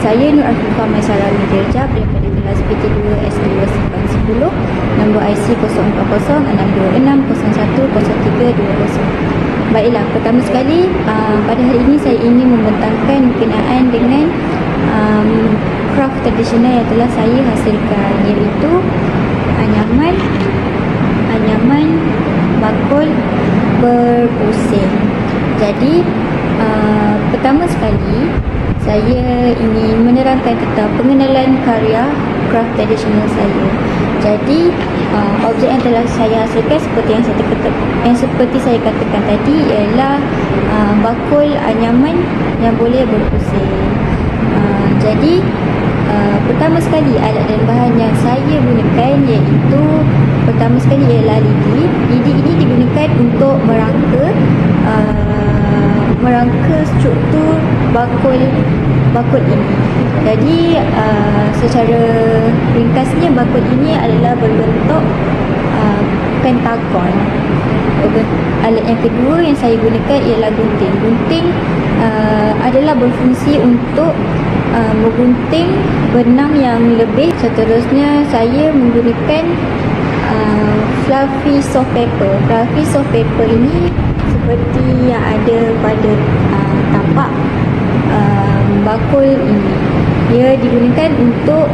saya Nur Afifah Maisara Midirjab daripada kelas PT2 S2 Simpang 10, nombor IC 040610010320. Baiklah, pertama sekali pada hari ini saya ingin membentangkan berkenaan dengan craft tradisional yang telah saya hasilkan, iaitu anyaman bakul berpusing. Jadi pertama sekali saya ingin menerangkan tentang pengenalan karya craft tradisional saya. Jadi objek yang telah saya hasilkan seperti saya katakan tadi ialah bakul anyaman yang boleh berpusing. Jadi pertama sekali alat dan bahan yang saya gunakan iaitu pertama sekali ialah lidi. Lidi ini digunakan untuk merangka struktur bakul ini. Jadi secara ringkasnya bakul ini adalah berbentuk pentagon. Alat yang kedua yang saya gunakan ialah gunting. Gunting adalah berfungsi untuk menggunting benang yang lebih. Seterusnya saya menggunakan fluffy soft paper. Fluffy soft paper ini seperti yang ada pada tapak bakul ini. Ia digunakan untuk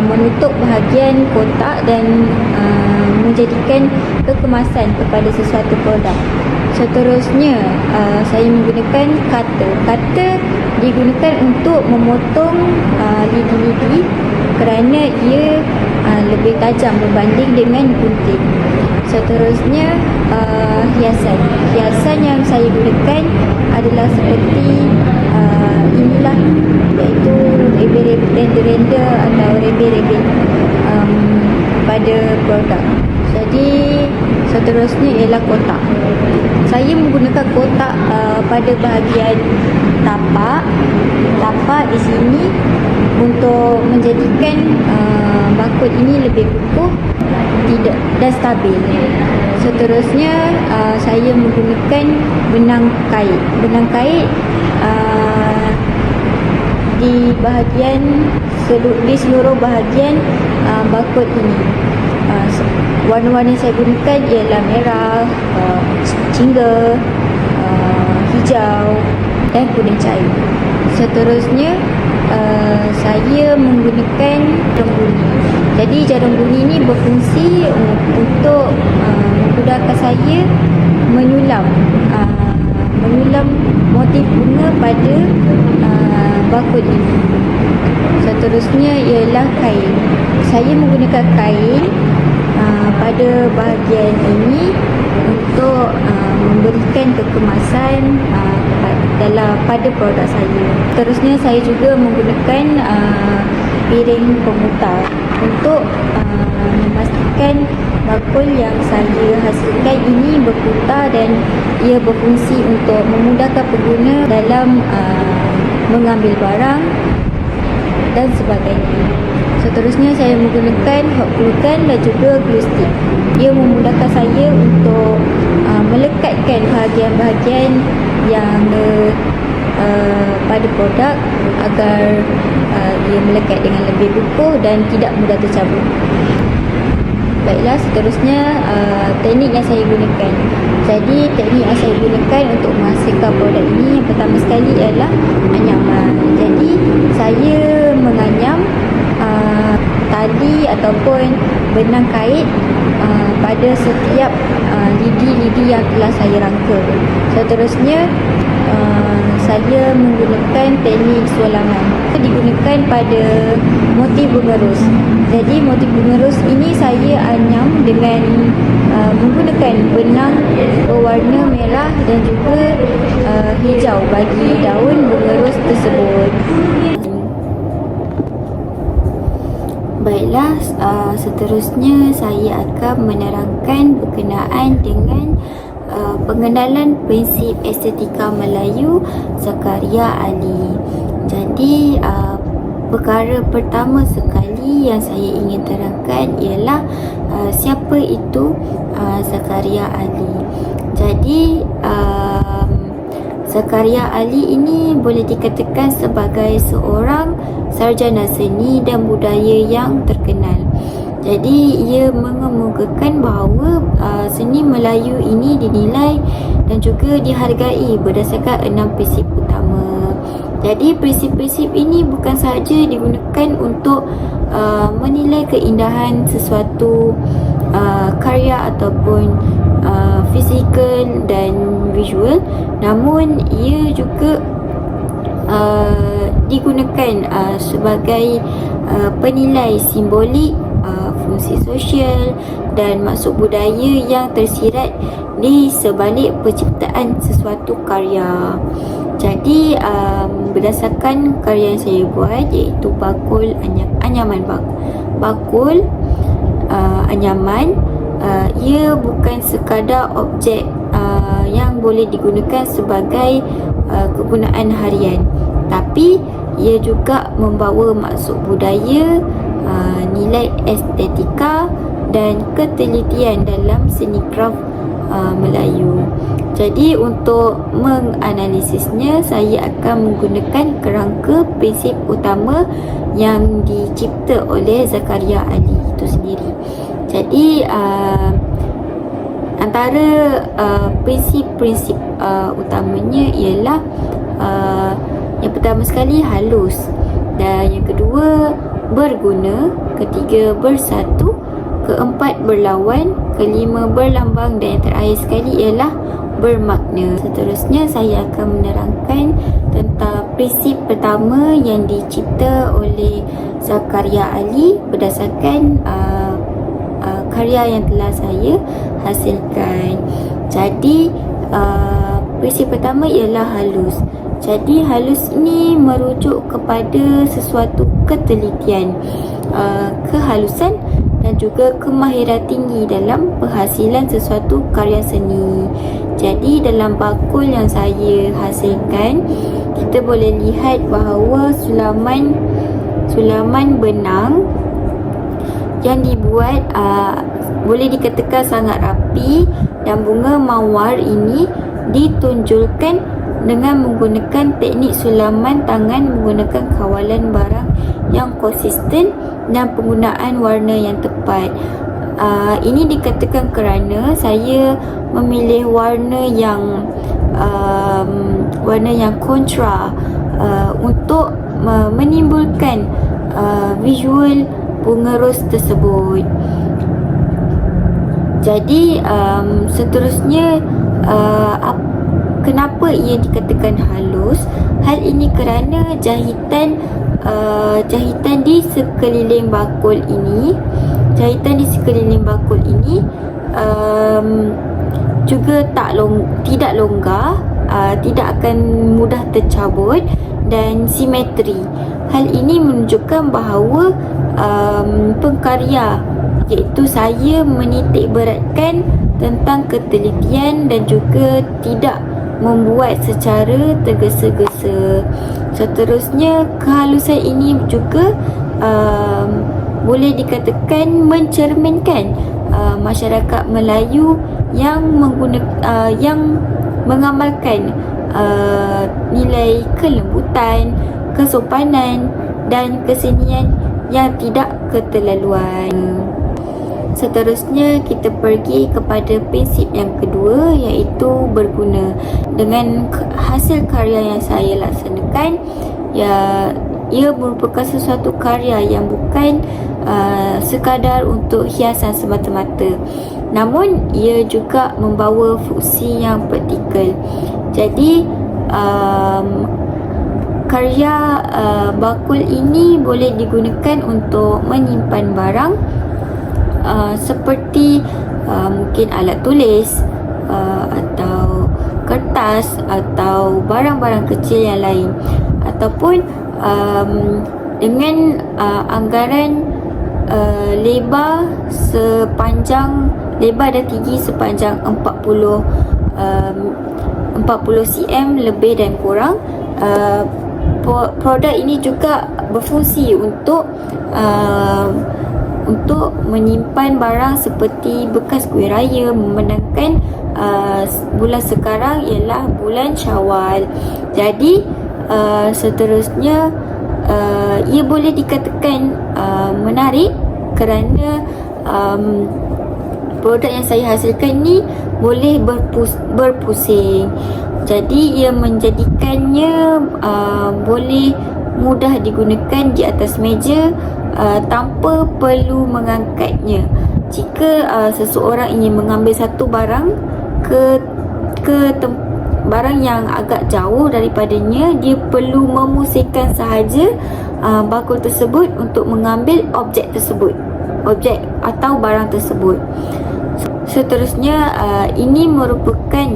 menutup bahagian kotak dan menjadikan kekemasan kepada sesuatu produk. Seterusnya saya menggunakan cutter. Cutter digunakan untuk memotong lidi-lidi kerana ia lebih tajam berbanding dengan gunting. Seterusnya hiasan yang saya gunakan adalah seperti inilah, iaitu render atau rebe-rebe pada produk. Jadi seterusnya ialah kotak. Saya menggunakan kotak pada bahagian tapak di sini untuk menjadikan bakul ini lebih kukuh dan stabil. Seterusnya saya menggunakan benang kait. Benang kait di seluruh bahagian bakul ini. Warna-warna yang saya gunakan ialah merah, jingga, hijau dan kuning cair. Seterusnya saya menggunakan jarum bunyi. Jadi jarum bunyi ini berfungsi untuk memudahkan saya menyulam motif bunga pada bakul ini. Seterusnya ialah kain. Saya menggunakan kain pada bahagian ini untuk memberikan kekemasan pada produk saya. Terusnya saya juga menggunakan piring pemutar untuk memastikan bakul yang saya hasilkan ini berputar dan ia berfungsi untuk memudahkan pengguna dalam mengambil barang dan sebagainya. Seterusnya saya menggunakan hot glue gun dan juga glue stick. Ia memudahkan saya untuk melekatkan bahagian-bahagian yang pada produk agar ia melekat dengan lebih kukuh dan tidak mudah tercabut. Baiklah, seterusnya teknik yang saya gunakan. Jadi teknik yang saya gunakan untuk menghasilkan produk ini, yang pertama sekali ialah anyaman. Jadi saya menganyam tali ataupun benang kait pada setiap lidi-lidi yang telah saya rangka. Seterusnya saya menggunakan teknik sualangan. Digunakan pada motif bunga ros. Jadi motif bunga ros ini saya anyam dengan menggunakan benang berwarna merah dan juga hijau bagi daun bunga ros tersebut. Baiklah, seterusnya saya akan menerangkan berkenaan dengan pengenalan prinsip estetika Melayu Zakaria Ali. Jadi perkara pertama sekali yang saya ingin terangkan ialah siapa itu Zakaria Ali. Jadi Zakaria Ali ini boleh dikatakan sebagai seorang sarjana seni dan budaya yang terkenal. Jadi ia mengemukakan bahawa seni Melayu ini dinilai dan juga dihargai berdasarkan 6 prinsip utama. Jadi prinsip-prinsip ini bukan sahaja digunakan untuk menilai keindahan sesuatu karya ataupun fizikal dan visual, namun ia juga digunakan sebagai penilai simbolik, fungsi sosial dan maksud budaya yang tersirat di sebalik penciptaan sesuatu karya. Jadi berdasarkan karya yang saya buat, iaitu bakul anyaman bakul anyaman, ia bukan sekadar objek yang boleh digunakan sebagai kegunaan harian, tapi ia juga membawa maksud budaya, nilai estetika dan ketelitian dalam seni kraf Melayu. Jadi untuk menganalisisnya, saya akan menggunakan kerangka prinsip utama yang dicipta oleh Zakaria Ali itu sendiri. Jadi antara prinsip-prinsip utamanya ialah yang pertama sekali halus, dan yang kedua berguna, ketiga bersatu, keempat berlawan, kelima berlambang, dan yang terakhir sekali ialah bermakna. Seterusnya saya akan menerangkan tentang prinsip pertama yang dicipta oleh Zakaria Ali berdasarkan karya yang telah saya hasilkan. Jadi prinsip pertama ialah halus. Jadi halus ini merujuk kepada sesuatu ketelitian, kehalusan dan juga kemahiran tinggi dalam penghasilan sesuatu karya seni. Jadi dalam bakul yang saya hasilkan, kita boleh lihat bahawa sulaman benang yang dibuat boleh dikatakan sangat rapi, dan bunga mawar ini ditunjulkan dengan menggunakan teknik sulaman tangan menggunakan kawalan barang yang konsisten dan penggunaan warna yang tepat. Ini dikatakan kerana saya memilih warna yang kontra untuk menimbulkan visual bunga ros tersebut. Jadi seterusnya, kenapa ia dikatakan halus? Hal ini kerana jahitan di sekeliling bakul ini, juga tidak longgar, tidak akan mudah tercabut dan simetri. Hal ini menunjukkan bahawa pengkarya, iaitu saya, menitik beratkan tentang ketelitian dan juga tidak membuat secara tergesa-gesa. Seterusnya, kehalusan ini juga boleh dikatakan mencerminkan masyarakat Melayu yang mengamalkan nilai kelembutan, kesopanan dan kesenian yang tidak keterlaluan. Seterusnya, kita pergi kepada prinsip yang kedua, iaitu berguna. Dengan hasil karya yang saya laksanakan, ia merupakan sesuatu karya yang bukan sekadar untuk hiasan semata-mata, namun ia juga membawa fungsi yang praktikal. Jadi karya bakul ini boleh digunakan untuk menyimpan barang seperti mungkin alat tulis atau kertas atau barang-barang kecil yang lain, ataupun dengan anggaran lebar dan tinggi sepanjang 40 cm lebih dan kurang. Produk ini juga berfungsi untuk untuk menyimpan barang seperti bekas kuih raya, memandangkan bulan sekarang ialah bulan Syawal. Jadi seterusnya ia boleh dikatakan menarik kerana produk yang saya hasilkan ni boleh berpusing. Jadi ia menjadikannya boleh mudah digunakan di atas meja tanpa perlu mengangkatnya. Jika seseorang ingin mengambil satu barang barang yang agak jauh daripadanya, dia perlu memusingkan sahaja bakul tersebut untuk mengambil objek atau barang tersebut. Seterusnya, ini merupakan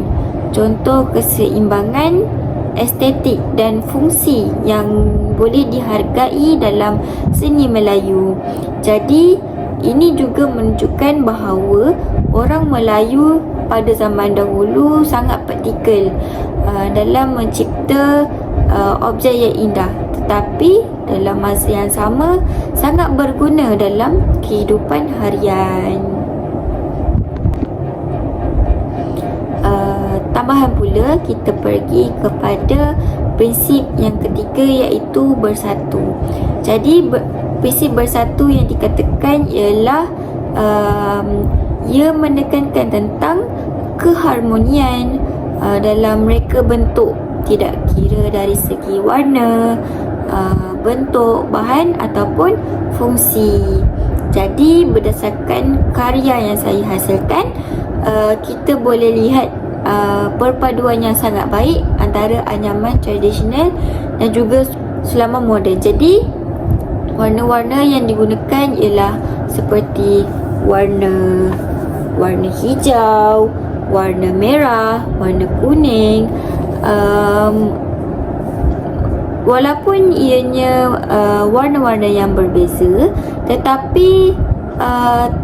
contoh keseimbangan estetik dan fungsi yang boleh dihargai dalam seni Melayu. Jadi ini juga menunjukkan bahawa orang Melayu pada zaman dahulu sangat praktikal dalam mencipta objek yang indah, tetapi dalam masa yang sama sangat berguna dalam kehidupan harian. Tambahan pula, kita pergi kepada prinsip yang ketiga, iaitu bersatu. Jadi prinsip bersatu yang dikatakan ialah ia menekankan tentang keharmonian dalam reka bentuk, tidak kira dari segi warna, bentuk, bahan ataupun fungsi. Jadi berdasarkan karya yang saya hasilkan, kita boleh lihat perpaduan yang sangat baik antara anyaman tradisional dan juga sulama moden. Jadi warna-warna yang digunakan ialah seperti warna hijau, warna merah, warna kuning. Walaupun ianya warna-warna yang berbeza, tetapi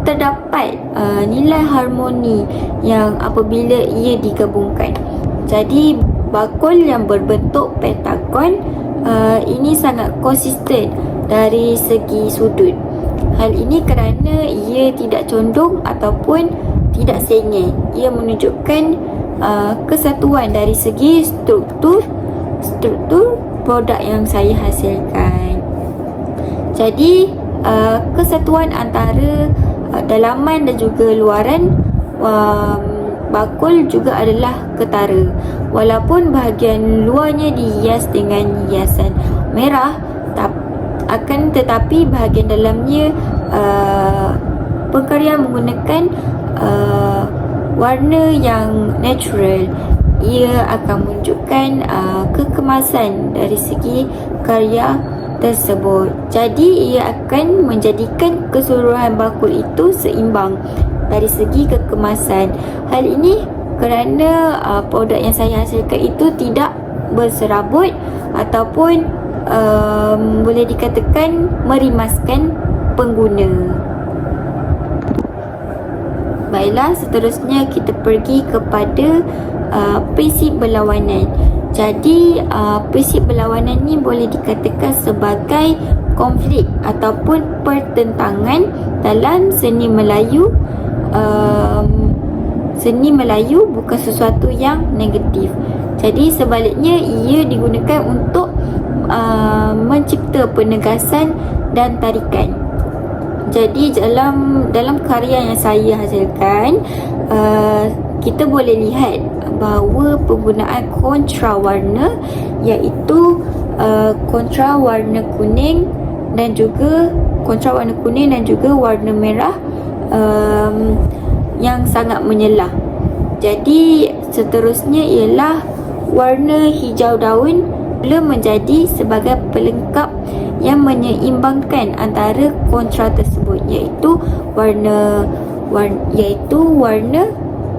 terdapat nilai harmoni yang apabila ia digabungkan. Jadi bakul yang berbentuk pentagon ini sangat konsisten dari segi sudut. Hal ini kerana ia tidak condong ataupun tidak sengit. Ia menunjukkan kesatuan dari segi struktur produk yang saya hasilkan. Jadi kesatuan antara dalaman dan juga luaran bakul juga adalah ketara. Walaupun bahagian luarnya dihias dengan hiasan merah, akan tetapi bahagian dalamnya pengkarya menggunakan warna yang natural. Ia akan menunjukkan kekemasan dari segi karya tersebut. Jadi ia akan menjadikan keseluruhan bakul itu seimbang dari segi kekemasan. Hal ini kerana produk yang saya hasilkan itu tidak berserabut ataupun boleh dikatakan merimaskan pengguna. Baiklah, seterusnya kita pergi kepada prinsip berlawanan. Jadi prinsip berlawanan ni boleh dikatakan sebagai konflik ataupun pertentangan dalam seni Melayu. Seni Melayu bukan sesuatu yang negatif. Jadi sebaliknya ia digunakan untuk mencipta penegasan dan tarikan. Jadi dalam karya yang saya hasilkan, kita boleh lihat bahawa penggunaan kontra warna, iaitu kontra warna kuning dan juga warna merah yang sangat menyelah. Jadi seterusnya ialah warna hijau daun belum menjadi sebagai pelengkap yang menyeimbangkan antara kontra tersebut, iaitu warna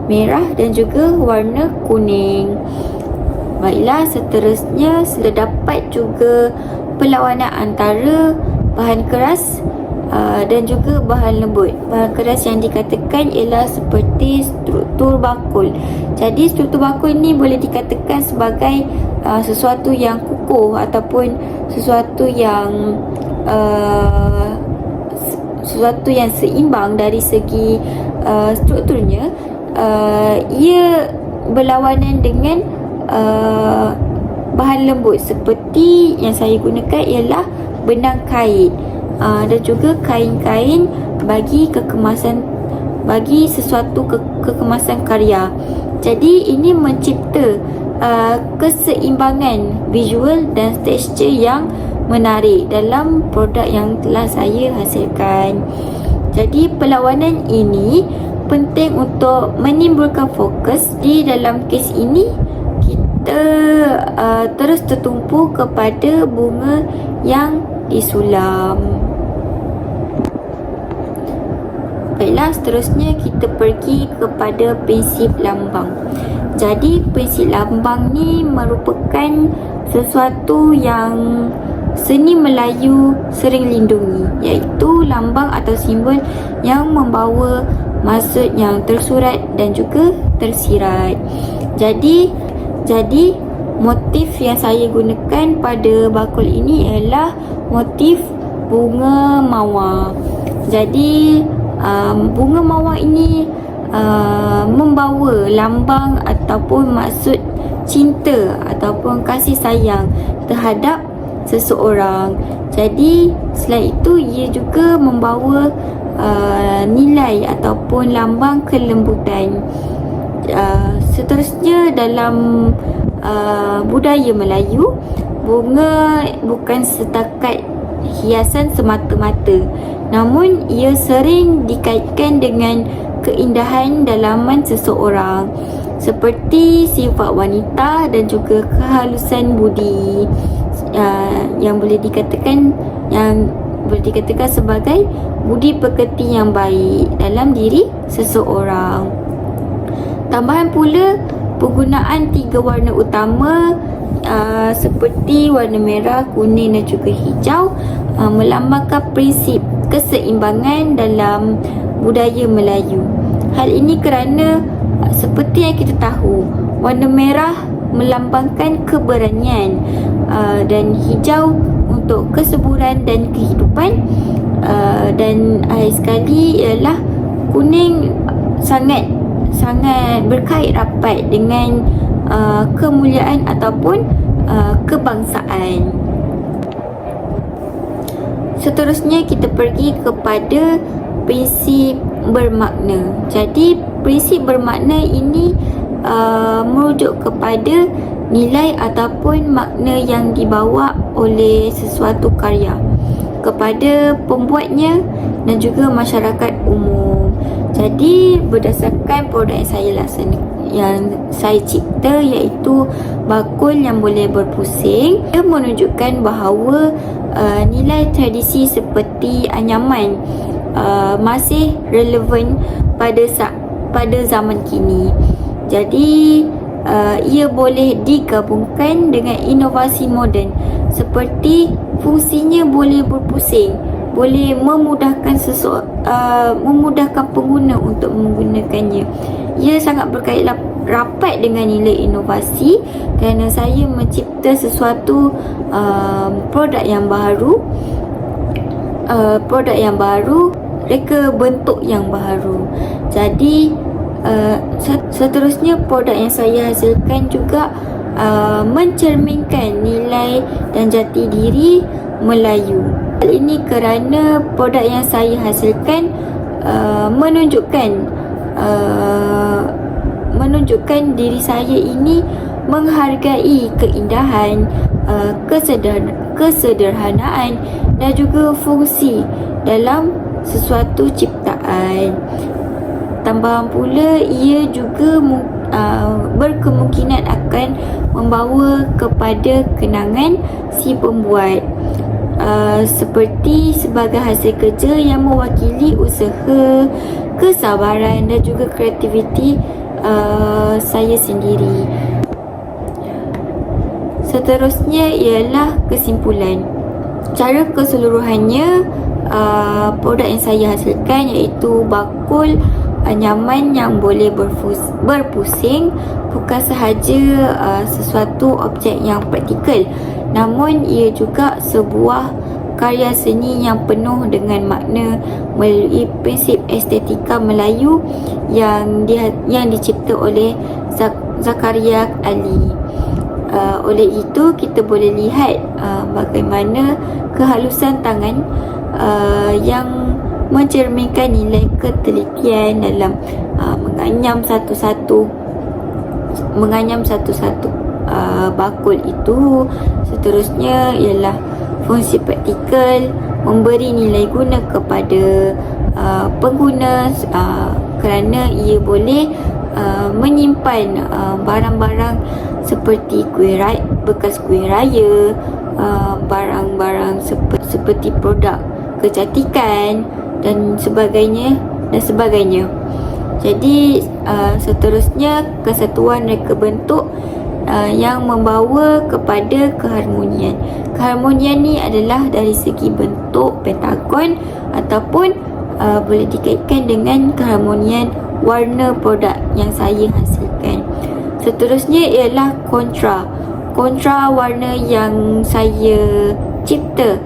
merah dan juga warna kuning. Baiklah, seterusnya terdapat juga perlawanan antara bahan keras dan juga bahan lembut. Bahan keras yang dikatakan ialah seperti struktur bakul. Jadi struktur bakul ini boleh dikatakan sebagai sesuatu yang kukuh ataupun sesuatu yang sesuatu yang seimbang dari segi strukturnya, ia berlawanan dengan bahan lembut. Seperti yang saya gunakan ialah benang kait dan juga kain-kain bagi sesuatu kekemasan karya. Jadi ini mencipta keseimbangan visual dan tekstur yang menarik dalam produk yang telah saya hasilkan. Jadi perlawanan ini penting untuk menimbulkan fokus. Di dalam kes ini kita terus tertumpu kepada bunga yang disulam. Baiklah, seterusnya kita pergi kepada prinsip lambang. Jadi prinsip lambang ni merupakan sesuatu yang seni Melayu sering lindungi, iaitu lambang atau simbol yang membawa maksud yang tersurat dan juga tersirat. Jadi motif yang saya gunakan pada bakul ini ialah motif bunga mawar. Jadi bunga mawar ini membawa lambang ataupun maksud cinta ataupun kasih sayang terhadap seseorang. Jadi selain itu ia juga membawa nilai ataupun lambang kelembutan. Seterusnya dalam budaya Melayu, bunga bukan setakat hiasan semata-mata, namun ia sering dikaitkan dengan keindahan dalaman seseorang, seperti sifat wanita dan juga kehalusan budi, yang boleh dikatakan sebagai budi pekerti yang baik dalam diri seseorang. Tambahan pula penggunaan 3 warna utama seperti warna merah, kuning dan juga hijau melambangkan prinsip keseimbangan dalam budaya Melayu. Hal ini kerana seperti yang kita tahu, warna merah melambangkan keberanian dan hijau untuk kesuburan dan kehidupan, dan akhir sekali ialah kuning sangat berkait rapat dengan kemuliaan ataupun kebangsaan. Seterusnya kita pergi kepada prinsip bermakna. Jadi prinsip bermakna ini merujuk kepada nilai ataupun makna yang dibawa oleh sesuatu karya kepada pembuatnya dan juga masyarakat umum. Jadi berdasarkan produk yang saya cipta, iaitu bakul yang boleh berpusing, ia menunjukkan bahawa nilai tradisi seperti anyaman masih relevan pada zaman kini. Jadi ia boleh digabungkan dengan inovasi moden, seperti fungsinya boleh berpusing, boleh memudahkan memudahkan pengguna untuk menggunakannya. Ia sangat berkait rapat dengan nilai inovasi kerana saya mencipta sesuatu produk yang baru, reka bentuk yang baru. Jadi seterusnya produk yang saya hasilkan juga mencerminkan nilai dan jati diri Melayu. Hal ini kerana produk yang saya hasilkan menunjukkan diri saya ini menghargai keindahan, kesederhanaan dan juga fungsi dalam sesuatu ciptaan. Tambahan pula, ia juga berkemungkinan akan membawa kepada kenangan si pembuat, seperti sebagai hasil kerja yang mewakili usaha, kesabaran dan juga kreativiti saya sendiri. Seterusnya ialah kesimpulan. Secara keseluruhannya, produk yang saya hasilkan iaitu bakul nyaman yang boleh berpusing bukan sahaja sesuatu objek yang praktikal, namun ia juga sebuah karya seni yang penuh dengan makna melalui prinsip estetika Melayu yang dicipta oleh Zakaria Ali. Oleh itu kita boleh lihat bagaimana kehalusan tangan yang mencerminkan nilai ketelitian dalam menganyam satu-satu bakul itu. Seterusnya ialah fungsi praktikal, memberi nilai guna kepada pengguna kerana ia boleh menyimpan barang-barang seperti bekas kuih raya, barang-barang seperti produk kecantikan dan sebagainya. Jadi seterusnya kesatuan reka bentuk yang membawa kepada keharmonian. Keharmonian ni adalah dari segi bentuk pentagon ataupun boleh dikaitkan dengan keharmonian warna produk yang saya hasilkan. Seterusnya ialah kontra warna yang saya cipta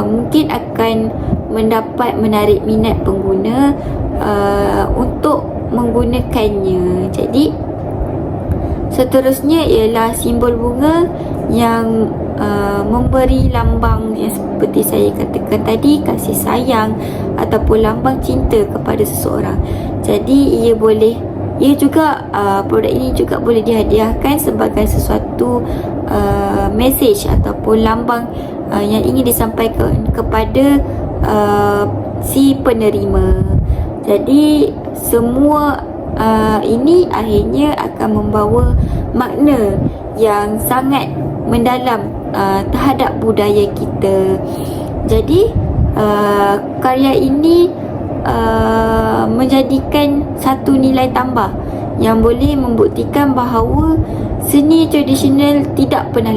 mungkin akan mendapat menarik minat pengguna untuk menggunakannya. Jadi seterusnya ialah simbol bunga yang memberi lambang yang seperti saya katakan tadi, kasih sayang ataupun lambang cinta kepada seseorang. Jadi ia juga produk ini juga boleh dihadiahkan sebagai sesuatu message ataupun lambang yang ingin disampaikan kepada si penerima. Jadi semua ini akhirnya akan membawa makna yang sangat mendalam terhadap budaya kita. Jadi karya ini menjadikan satu nilai tambah yang boleh membuktikan bahawa seni tradisional tidak pernah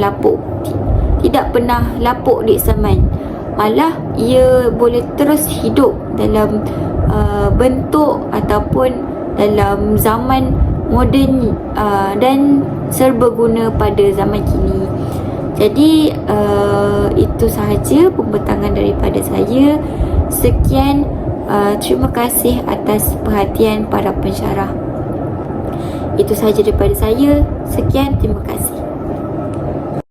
lapuk di zaman. Malah ia boleh terus hidup dalam bentuk ataupun dalam zaman moden dan serbaguna pada zaman kini. Jadi itu sahaja pembentangan daripada saya. Sekian, terima kasih atas perhatian para pensyarah. Itu sahaja daripada saya. Sekian, terima kasih.